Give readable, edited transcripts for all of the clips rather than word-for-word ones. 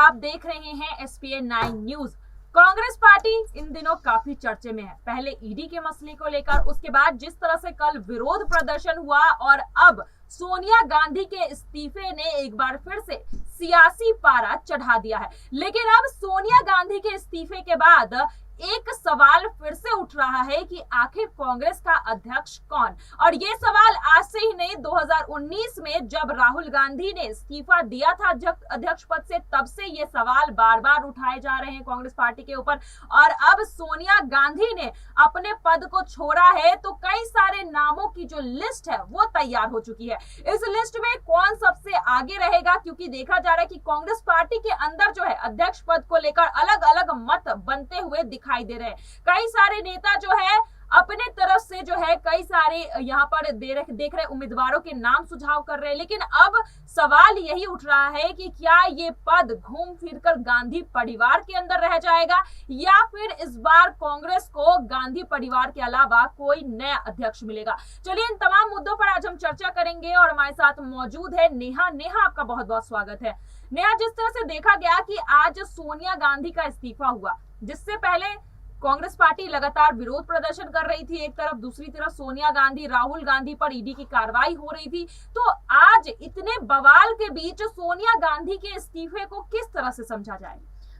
आप देख रहे हैं SPN 9 न्यूज। कांग्रेस पार्टी इन दिनों काफी चर्चे में है। पहले ईडी के मसले को लेकर, उसके बाद जिस तरह से कल विरोध प्रदर्शन हुआ और अब सोनिया गांधी के इस्तीफे ने एक बार फिर से सियासी पारा चढ़ा दिया है। लेकिन अब सोनिया गांधी के इस्तीफे के बाद एक सवाल फिर से उठ रहा है कि आखिर कांग्रेस का अध्यक्ष कौन। और ये सवाल आज से ही नहीं, 2019 में जब राहुल गांधी ने इस्तीफा दिया था अध्यक्ष पद से, तब से ये सवाल बार बार उठाए जा रहे हैं कांग्रेस पार्टी के ऊपर। और अब सोनिया गांधी ने अपने पद को छोड़ा है तो कई सारे नामों की जो लिस्ट है वो तैयार हो चुकी है। इस लिस्ट में कौन सबसे आगे रहेगा, क्योंकि देखा जा रहा है कि कांग्रेस पार्टी के अंदर जो है अध्यक्ष पद को लेकर अलग अलग मत बनते हुए दिखाई दे रहे हैं। कई सारे नेता जो है अपने तरफ से जो है कई सारे यहाँ पर देख रहे उम्मीदवारों के नाम सुझाव कर रहे हैं। लेकिन अब सवाल यही उठ रहा है कि क्या ये पद घूम फिरकर गांधी परिवार के अंदर रह जाएगा या फिर इस बार कांग्रेस को गांधी परिवार के अलावा कोई नया अध्यक्ष मिलेगा। चलिए इन तमाम मुद्दों पर आज हम चर्चा करेंगे और हमारे साथ मौजूद है नेहा। नेहा, आपका बहुत बहुत स्वागत है। नेहा, जिस तरह से देखा गया कि आज सोनिया गांधी का इस्तीफा हुआ, जिससे पहले कांग्रेस पार्टी लगातार विरोध प्रदर्शन कर रही थी एक तरफ, दूसरी तरफ सोनिया गांधी, राहुल गांधी पर ईडी की कार्रवाई हो रही थी, तो आज इतने बवाल के बीच सोनिया गांधी के इस्तीफे को किस तरह से समझा जाए?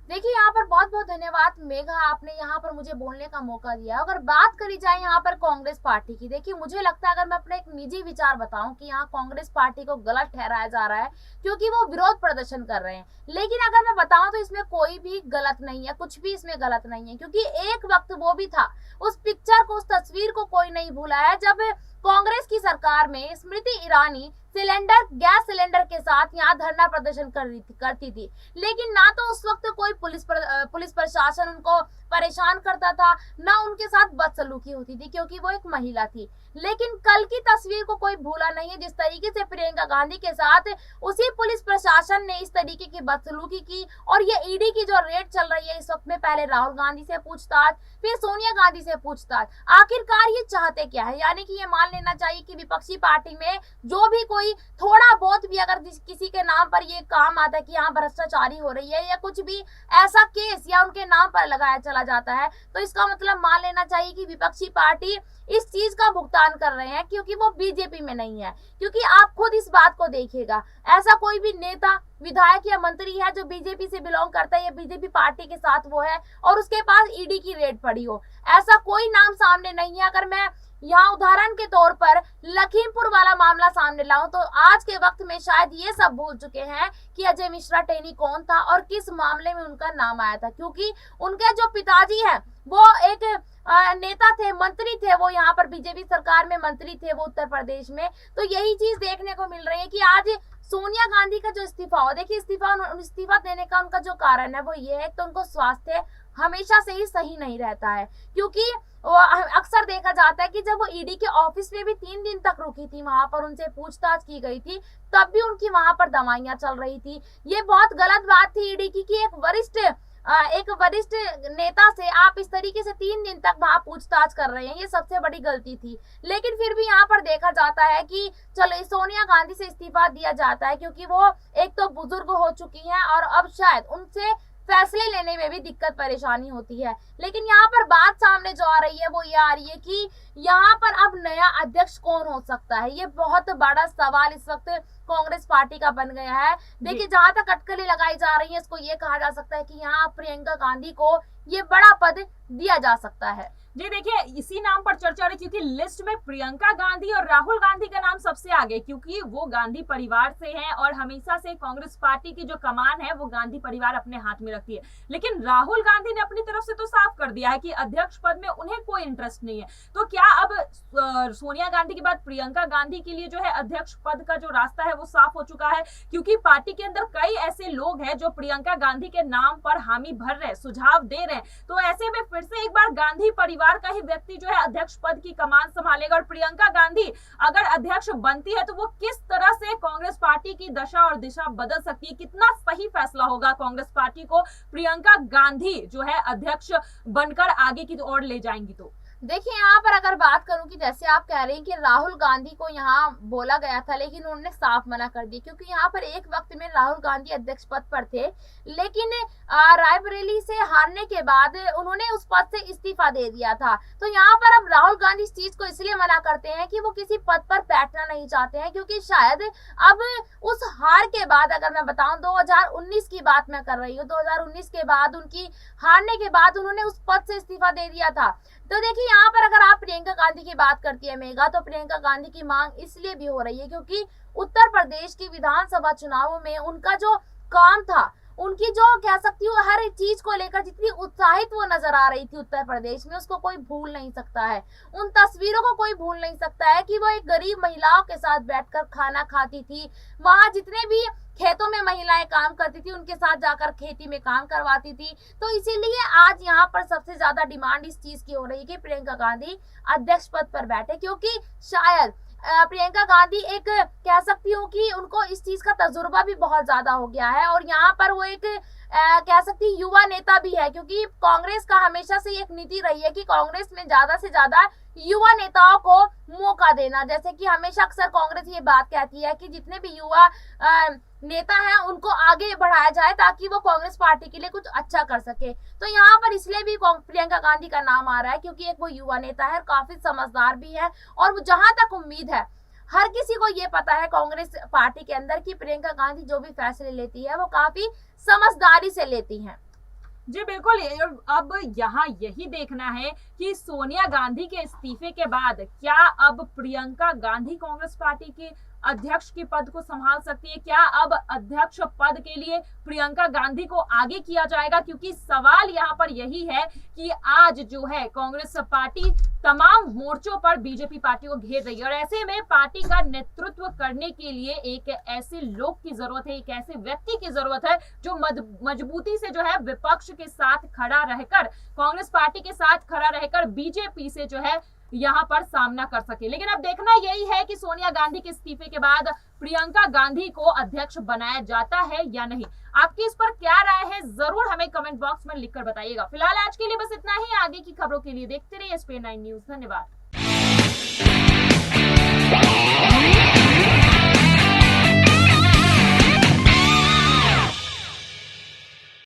देखिए, यहाँ पर बहुत बहुत धन्यवाद मेघा, आपने यहाँ पर मुझे बोलने का मौका दिया। अगर बात करी जाए यहाँ पर कांग्रेस पार्टी की, देखिए मुझे लगता है, अगर मैं अपना एक निजी विचार बताऊं कि यहाँ कांग्रेस पार्टी को गलत ठहराया जा रहा है क्योंकि वो विरोध प्रदर्शन कर रहे हैं। लेकिन अगर मैं बताऊं तो इसमें कोई भी गलत नहीं है, कुछ भी इसमें गलत नहीं है, क्योंकि एक वक्त वो भी था, उस पिक्चर को, उस तस्वीर को कोई नहीं भूला है, जब कांग्रेस की सरकार में स्मृति ईरानी गैस सिलेंडर के साथ यहाँ धरना प्रदर्शन करती थी। लेकिन ना तो उस वक्त कोई पुलिस प्रशासन उनको परेशान करता था, ना उनके साथ बदसलूकी होती थी क्योंकि वो एक महिला थी। लेकिन कल की तस्वीर को कोई भूला नहीं है, जिस तरीके से प्रियंका गांधी के साथ उसी पुलिस प्रशासन ने इस तरीके की बदसलूकी की। और ये ईडी की जो रेड चल रही है इस वक्त में, पहले राहुल गांधी से पूछताछ, फिर सोनिया गांधी से पूछताछ, आखिरकार ये चाहते क्या है? यानी कि ये मान लेना चाहिए कि विपक्षी पार्टी में जो भी कोई थोड़ा बहुत भी अगर किसी के नाम पर ये काम आता है कि यहाँ भ्रष्टाचारी हो रही है या कुछ भी ऐसा केस या उनके नाम पर लगाया चला जाता है, तो इसका मतलब मान लेना चाहिए कि विपक्षी पार्टी इस चीज का भुगतान कर रहे हैं क्योंकि वो बीजेपी में नहीं है। क्योंकि आप खुद इस बात को देखिएगा, ऐसा कोई भी नेता, विधायक या मंत्री है जो बीजेपी से बिलोंग करता है या बीजेपी पार्टी के साथ वो है और उसके पास ईडी की रेड पड़ी हो, ऐसा कोई नाम सामने नहीं है। अगर मैं यहाँ उदाहरण के तौर पर लखीमपुर वाला मामला सामने लाऊं तो आज के वक्त में शायद ये सब भूल चुके हैं कि अजय मिश्रा टेनी कौन था और किस मामले में उनका नाम आया था, क्योंकि उनके जो पिताजी हैं वो एक नेता थे, मंत्री थे, वो यहाँ पर बीजेपी सरकार में मंत्री थे वो उत्तर प्रदेश में। तो यही चीज देखने को मिल रही है कि आज सोनिया गांधी का जो इस्तीफा हो, देखिए इस्तीफा देने का उनका जो कारण है वो ये है तो उनको स्वास्थ्य हमेशा से ही सही नहीं रहता है। क्योंकि अक्सर देखा जाता है कि जब वो ईडी के ऑफिस में भी 3 दिन तक रुकी थी, वहां पर उनसे पूछताछ की गई थी, तब भी उनकी वहां पर दवाइयां चल रही थी। ये बहुत गलत बात थी ईडी की कि एक वरिष्ठ नेता से आप इस तरीके से 3 दिन तक वहां पूछताछ कर रहे हैं, ये सबसे बड़ी गलती थी। लेकिन फिर भी यहाँ पर देखा जाता है कि चलो सोनिया गांधी से इस्तीफा दिया जाता है क्योंकि वो एक तो बुजुर्ग हो चुकी हैं और अब शायद उनसे फैसले लेने में भी दिक्कत परेशानी होती है। लेकिन यहाँ पर बात सामने जो आ रही है वो ये आ रही है कि यहाँ पर अब नया अध्यक्ष कौन हो सकता है, ये बहुत बड़ा सवाल इस वक्त कांग्रेस पार्टी का बन गया है। देखिए, जहां तक अटकलें लगाई जा रही है, इसको ये कहा जा सकता है कि यहाँ प्रियंका गांधी को ये बड़ा पद दिया जा सकता है। जी देखिए, इसी नाम पर चर्चा रही थी, लिस्ट में प्रियंका गांधी और राहुल गांधी का नाम सबसे आगे, क्योंकि वो गांधी परिवार से हैं और हमेशा से कांग्रेस पार्टी की जो कमान है वो गांधी परिवार अपने हाथ में रखती है। लेकिन राहुल गांधी ने अपनी तरफ से तो साफ कर दिया है कि अध्यक्ष पद में उन्हें कोई इंटरेस्ट नहीं है। तो क्या अब सोनिया गांधी के बाद प्रियंका गांधी के लिए जो है अध्यक्ष पद का जो रास्ता है वो साफ हो चुका है? क्योंकि पार्टी के अंदर कई ऐसे लोग हैं जो प्रियंका गांधी के नाम पर हामी भर रहे, सुझाव दे रहे हैं। तो ऐसे में फिर से एक बार गांधी परिवार का ही व्यक्ति जो है अध्यक्ष पद की कमान संभालेगा। और प्रियंका गांधी अगर अध्यक्ष बनती है तो वो किस तरह से कांग्रेस पार्टी की दशा और दिशा बदल सकती है, कितना सही फैसला होगा कांग्रेस पार्टी को प्रियंका गांधी जो है अध्यक्ष बनकर आगे की ओर ले जाएंगी? तो देखिए यहाँ पर अगर बात करूं कि जैसे आप कह रहे हैं कि राहुल गांधी को यहाँ बोला गया था, लेकिन उन्होंने साफ मना कर दिया, क्योंकि यहाँ पर एक वक्त में राहुल गांधी अध्यक्ष पद पर थे, लेकिन रायबरेली से हारने के बाद उन्होंने उस पद से इस्तीफा दे दिया था। तो यहाँ पर अब राहुल गांधी इस चीज को इसलिए मना करते हैं कि वो किसी पद पर बैठना नहीं चाहते हैं, क्योंकि शायद अब उस हार के बाद, अगर मैं बताऊं 2019 की बात मैं कर रही हूँ, 2019 के बाद उनकी हारने के बाद उन्होंने उस पद से इस्तीफा दे दिया था। तो देखिए यहाँ पर अगर आप प्रियंका गांधी की बात करती है मेघा, तो प्रियंका गांधी की मांग इसलिए भी हो रही है क्योंकि उत्तर प्रदेश की विधानसभा चुनावों में उनका जो काम था, उनकी जो कह सकती हूँ हर चीज को लेकर जितनी उत्साहित वो नजर आ रही थी उत्तर प्रदेश में, उसको कोई भूल नहीं सकता है। उन तस्वीरों को कोई भूल नहीं सकता है कि वो एक गरीब महिलाओं के साथ बैठकर खाना खाती थी, वहां जितने भी खेतों में महिलाएं काम करती थी उनके साथ जाकर खेती में काम करवाती थी। तो इसीलिए आज यहाँ पर सबसे ज्यादा डिमांड इस चीज की हो रही है कि प्रियंका गांधी अध्यक्ष पद पर बैठे, क्योंकि शायद प्रियंका गांधी एक कह सकती हूँ कि उनको इस चीज का तजुर्बा भी बहुत ज्यादा हो गया है, और यहाँ पर वो एक कह सकती युवा नेता भी है, क्योंकि कांग्रेस का हमेशा से एक नीति रही है कि कांग्रेस में ज्यादा से ज्यादा युवा नेताओं को मौका देना। जैसे कि हमेशा अक्सर कांग्रेस ये बात कहती है कि जितने भी युवा नेता हैं उनको आगे बढ़ाया जाए ताकि वो कांग्रेस पार्टी के लिए कुछ अच्छा कर सके। तो यहाँ पर इसलिए भी प्रियंका गांधी का नाम आ रहा है क्योंकि एक वो युवा नेता है, काफी समझदार भी है, और जहां तक उम्मीद है हर किसी को ये पता है कांग्रेस पार्टी के अंदर कि प्रियंका गांधी जो भी फैसले लेती है वो काफी समझदारी से लेती हैं। जी बिल्कुल। अब यहाँ यही देखना है कि सोनिया गांधी के इस्तीफे के बाद क्या अब प्रियंका गांधी कांग्रेस पार्टी के अध्यक्ष के पद को संभाल सकती है, क्या अब अध्यक्ष पद के लिए प्रियंका गांधी को आगे किया जाएगा, क्योंकि सवाल यहाँ पर यही है कि आज जो है कांग्रेस पार्टी तमाम मोर्चों पर बीजेपी पार्टी को घेर रही है, और ऐसे में पार्टी का नेतृत्व करने के लिए एक ऐसे लोग की जरूरत है, एक ऐसे व्यक्ति की जरूरत है जो मजबूती से जो है विपक्ष के साथ खड़ा रहकर, कांग्रेस पार्टी के साथ खड़ा रहकर बीजेपी से जो है यहाँ पर सामना कर सके। लेकिन अब देखना यही है कि सोनिया गांधी के इस्तीफे के बाद प्रियंका गांधी को अध्यक्ष बनाया जाता है या नहीं। आपकी इस पर क्या राय है, जरूर हमें कमेंट बॉक्स में लिखकर बताइएगा। फिलहाल आज के लिए बस इतना ही। आगे की खबरों के लिए देखते रहिए SPN9 न्यूज। धन्यवाद।